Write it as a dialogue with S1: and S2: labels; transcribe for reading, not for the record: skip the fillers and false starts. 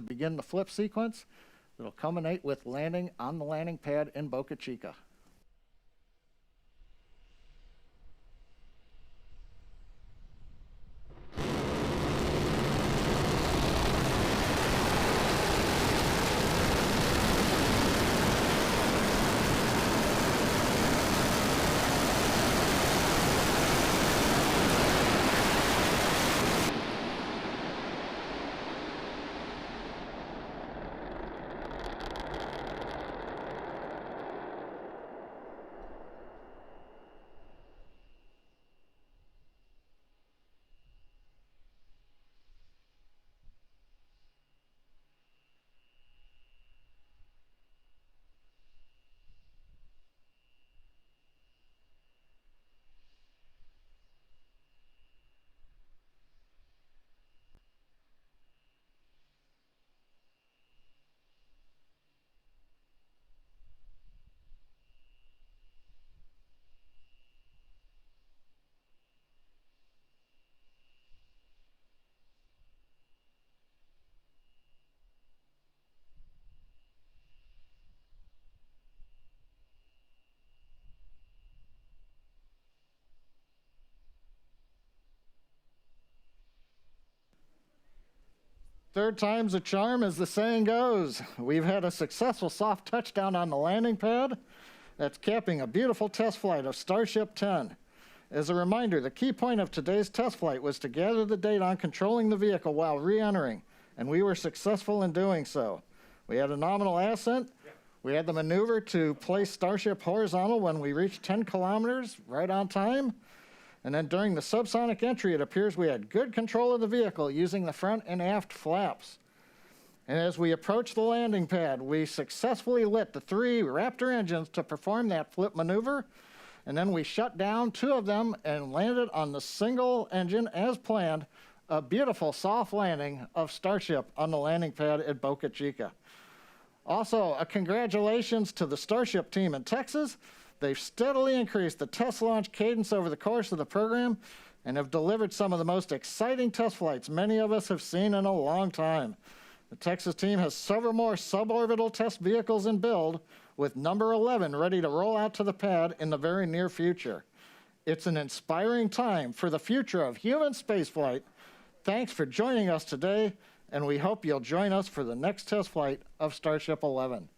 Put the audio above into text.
S1: begin the flip sequence that'll culminate with landing on the landing pad in Boca Chica. Third time's a charm, as the saying goes. We've had a successful soft touchdown on the landing pad. That's capping a beautiful test flight of Starship 10. As a reminder, the key point of today's test flight was to gather the data on controlling the vehicle while re-entering, and we were successful in doing so. We had a nominal ascent. We had the maneuver to place Starship horizontal when we reached 10 kilometers, right on time. And then during the subsonic entry, it appears we had good control of the vehicle using the front and aft flaps. And as we approached the landing pad, we successfully lit the 3 Raptor engines to perform that flip maneuver. And then we shut down 2 of them and landed on the single engine as planned, a beautiful soft landing of Starship on the landing pad at Boca Chica. Also, a congratulations to the Starship team in Texas. They've steadily increased the test launch cadence over the course of the program and have delivered some of the most exciting test flights many of us have seen in a long time. The Texas team has several more suborbital test vehicles in build, with number 11 ready to roll out to the pad in the very near future. It's an inspiring time for the future of human spaceflight. Thanks for joining us today, and we hope you'll join us for the next test flight of Starship 11.